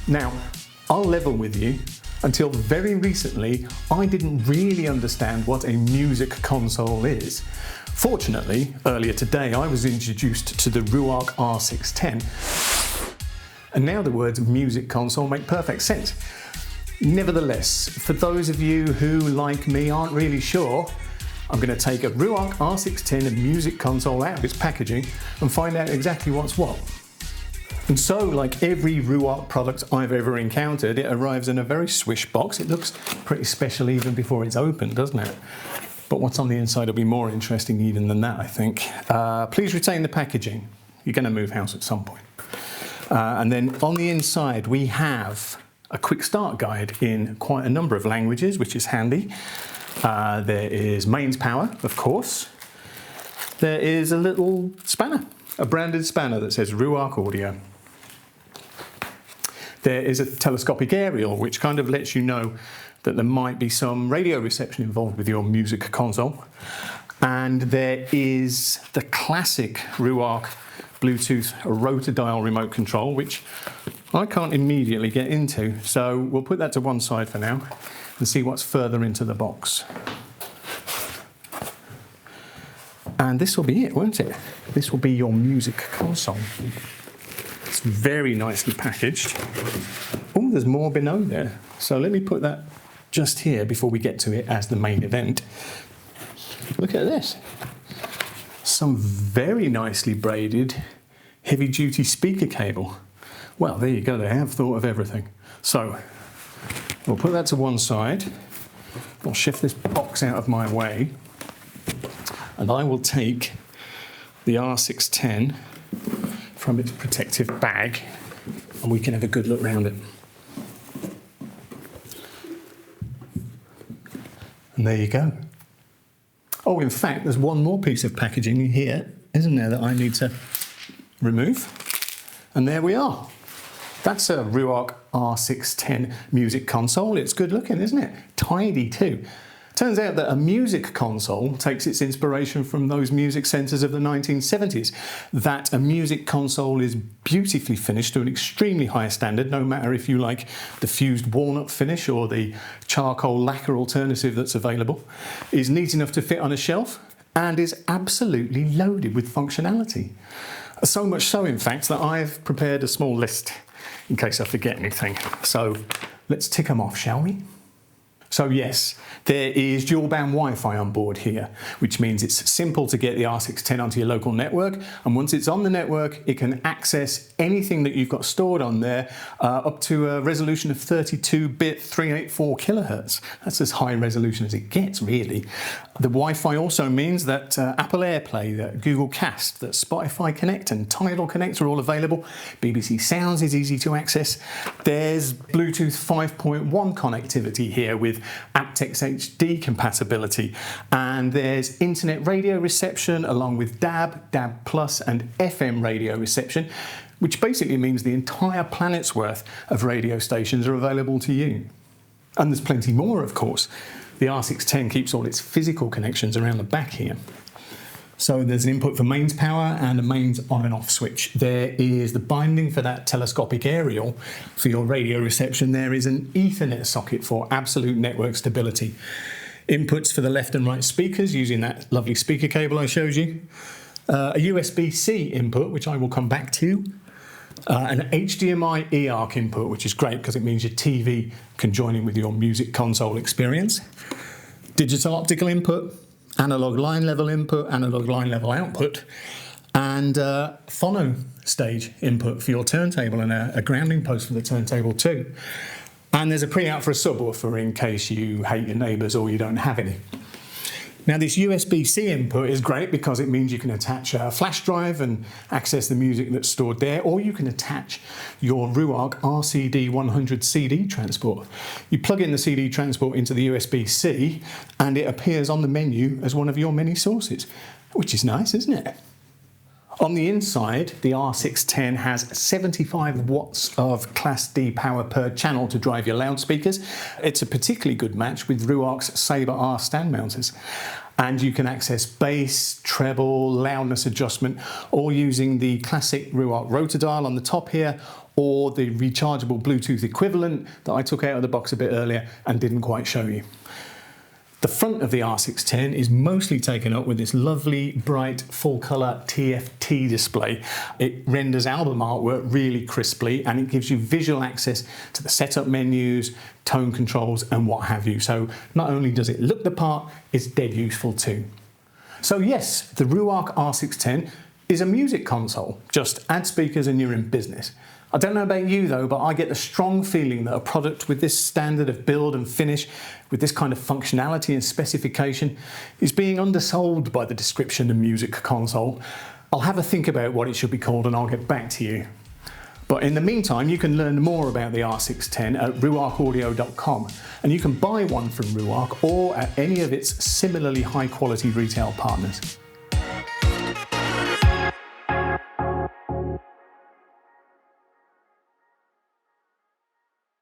Now, I'll level with you. Until very recently, I didn't really understand what a music console is. Fortunately, earlier today I was introduced to the Ruark R610, and now the words music console make perfect sense. Nevertheless, for those of you who, like me, aren't really sure, I'm going to take a Ruark R610 music console out of its packaging and find out exactly what's what. And so, like every Ruark product I've ever encountered, it arrives in a very swish box. It looks pretty special even before it's opened, doesn't it? But what's on the inside will be more interesting even than that, I think. Please retain the packaging. You're going to move house at some point. And then on the inside, we have a quick start guide in quite a number of languages, which is handy. There is mains power, of course. There is a little spanner, a branded spanner that says Ruark Audio. There is a telescopic aerial, which kind of lets you know that there might be some radio reception involved with your music console. And there is the classic Ruark Bluetooth rotor dial remote control, which I can't immediately get into. So we'll put that to one side for now and see what's further into the box. And this will be it, won't it? This will be your music console. It's very nicely packaged. Oh, there's more below there. So let me put that just here before we get to it as the main event. Look at this. Some very nicely braided heavy-duty speaker cable. Well, there you go, they have thought of everything. So we'll put that to one side. I'll shift this box out of my way, and I will take the R610 from its protective bag, and we can have a good look round it. And there you go. Oh, in fact, there's one more piece of packaging here, isn't there, that I need to remove? And there we are. That's a Ruark R610 music console. It's good looking, isn't it? Tidy too. Turns out that a music console takes its inspiration from those music centres of the 1970s. That a music console is beautifully finished to an extremely high standard, no matter if you like the fused walnut finish or the charcoal lacquer alternative that's available, is neat enough to fit on a shelf, and is absolutely loaded with functionality. So much so, in fact, that I've prepared a small list in case I forget anything. So let's tick them off, shall we? So yes, there is dual-band Wi-Fi on board here, which means it's simple to get the R610 onto your local network, and once it's on the network, it can access anything that you've got stored on there up to a resolution of 32-bit 384 kilohertz. That's as high resolution as it gets, really. The Wi-Fi also means that Apple AirPlay, that Google Cast, that Spotify Connect and Tidal Connect are all available. BBC Sounds is easy to access. There's Bluetooth 5.1 connectivity here with aptX HD compatibility, and there's internet radio reception along with DAB, DAB+, and FM radio reception, which basically means the entire planet's worth of radio stations are available to you. And there's plenty more, of course. The R610 keeps all its physical connections around the back here. So there's an input for mains power and a mains on and off switch. There is the binding for that telescopic aerial for your radio reception. There is an Ethernet socket for absolute network stability. Inputs for the left and right speakers using that lovely speaker cable I showed you. A USB-C input, which I will come back to. An HDMI eARC input, which is great because it means your TV can join in with your music console experience. Digital optical input. Analog line level input, analog line level output, and phono stage input for your turntable, and a grounding post for the turntable too. And there's a pre-out for a subwoofer in case you hate your neighbours or you don't have any. Now this USB-C input is great because it means you can attach a flash drive and access the music that's stored there, or you can attach your Ruark RCD100 CD transport. You plug in the CD transport into the USB-C and it appears on the menu as one of your many sources, which is nice, isn't it? On the inside, the R610 has 75 watts of Class D power per channel to drive your loudspeakers. It's a particularly good match with Ruark's Sabre R stand mounters. and you can access bass, treble, loudness adjustment, all using the classic Ruark rotor dial on the top here, or the rechargeable Bluetooth equivalent that I took out of the box a bit earlier and didn't quite show you. The front of the R610 is mostly taken up with this lovely, bright, full-colour TFT display. It renders album artwork really crisply, and it gives you visual access to the setup menus, tone controls, and what have you. So not only does it look the part, it's dead useful too. So yes, the Ruark R610 is a music console. Just add speakers and you're in business. I don't know about you though, but I get the strong feeling that a product with this standard of build and finish, with this kind of functionality and specification, is being undersold by the description of music console. I'll have a think about what it should be called and I'll get back to you. But in the meantime, you can learn more about the R610 at ruarkaudio.com, and you can buy one from Ruark or at any of its similarly high quality retail partners.